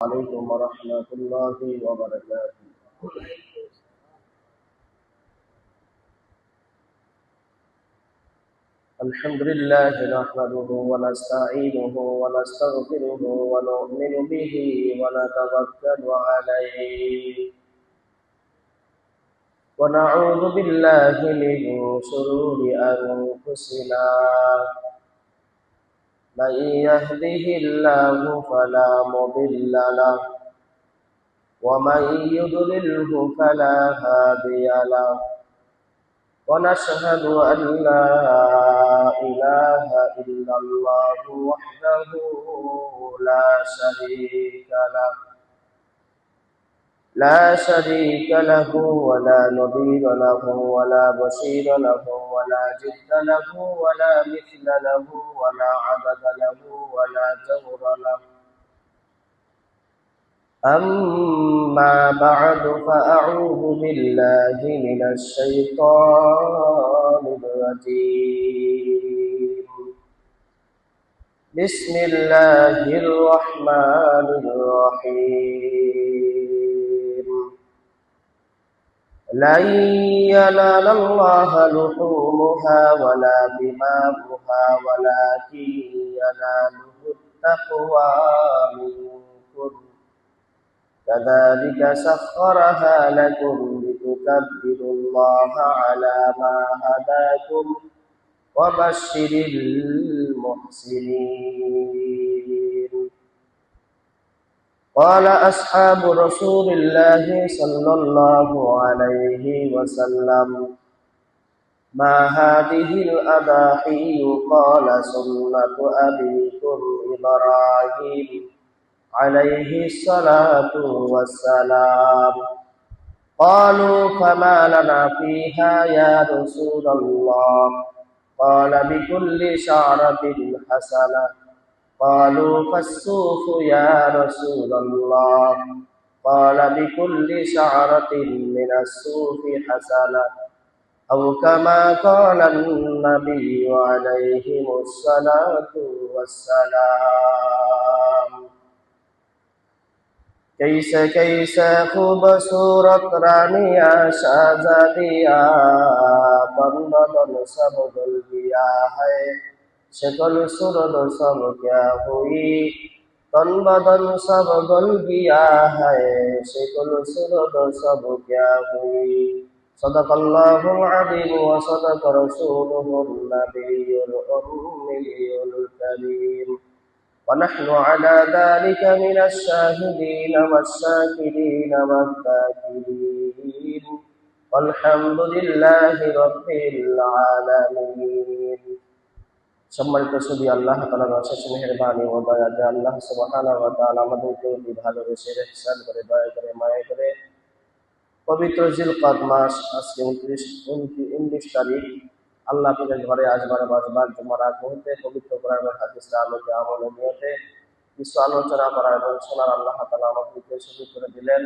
عليكم ورحمة الله وبركاته. الحمد لله نحمده ونستعينه ونستغفره ونؤمن به ونتوكل عليه ونعوذ بالله من شرور أنفسنا من يهده الله فلا مضل له ومن يضلله فلا هادي له ونشهد أن لا إله إلا الله وحده لا شريك له ولا نظير له ولا بشير له ولا جد له ولا مثل له ولا عدد له ولا جور له. أما بعد فأعوذ بالله من الشيطان الرجيم. بسم الله الرحمن الرحيم. لن ينال الله لحومها ولا دماؤها ولكن يناله التقوى منكم كذلك سخرها لكم لتكبروا الله على ما هداكم وبشر المحسنين. قال أصحاب رسول الله صلى الله عليه وسلم: ما هذه الأضاحي؟ قال: سنة أبيكم إبراهيم عليه الصلاة والسلام. قالوا: فما لنا فيها يا رسول الله؟ قال: بكل شعرة حسنة. قالوا: فالصوف يا رسول الله؟ قال: بكل شعرة من الصوف حسنة، أو كما قال النبي عليه الصلاة والسلام. कैसे खूबसूरत रानिया शाहजादिया तन बदन सब गल गया है, शकल सूरत सब क्या हुई, तन बदन सब गल गया है, शकल सूरत सब क्या हुई। सदक़ल्लाहुल अज़ीम व सदक़ रसूलुहुन नबियुल उम्मियुल करीम ونحن على ذلك من الشاهدين والشاكرين والذاكرين والحمد لله رب العالمين. সম্মানিত সুধী, আল্লাহ তাআলার অশেষ মেহেরবানি ও দয়া যে আল্লাহ সুবহানাহু ওয়া তাআলা আমাদেরকে অতি ভালোবেসে ইহসান করে দয়া করে মায়া করে পবিত্র জিলকদ মাস আজকে 29 তারিখ আল্লাহ আপনাদের ঘরে আসবার বাসবার জুমার আগ মুহূর্তে পবিত্র কোরআনের হাদিসের আলোকে আমল ও নিয়তে কিছু আলোচনা করার এবং শোনার আল্লাহ তাআলা আমাদেরকে সুযোগ করে দিলেন।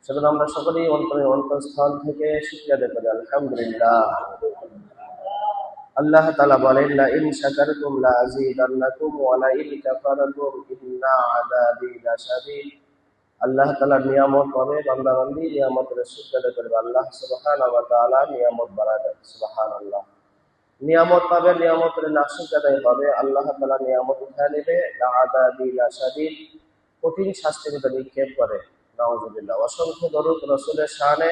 সেজন্য আমরা সকলেই অন্তঃস্থল থেকে শুকরিয়া আদায় করি, আলহামদুলিল্লাহ। আল্লাহ তাআলা বলেন: লা ইন শাকারতুম লা আযীদান্নাকুম ওয়া লা ইন কাফারতুম ইন্না আযাবি লাশাদীদ। আল্লাহ তাআলার নিয়ামত পাবে বান্দা-বান্দি, নিয়ামতের শুকরিয়া আদায় করবে, আল্লাহ সুবহানাহু ওয়া তাআলা নিয়ামত বাড়ায় দেন। সুবহানাল্লাহ। নিয়ামত পাবে, নিয়ামতের নাশকরি আদায় হবে, আল্লাহ তাআলা নিয়ামত উঠায় নেবে, আযাবি লাশাদীদ, কঠিন শাস্তির ভিতরে নিক্ষেপ করে। নাউযুবিল্লাহ। অসংখ্য দরুদ রাসূলের শানে,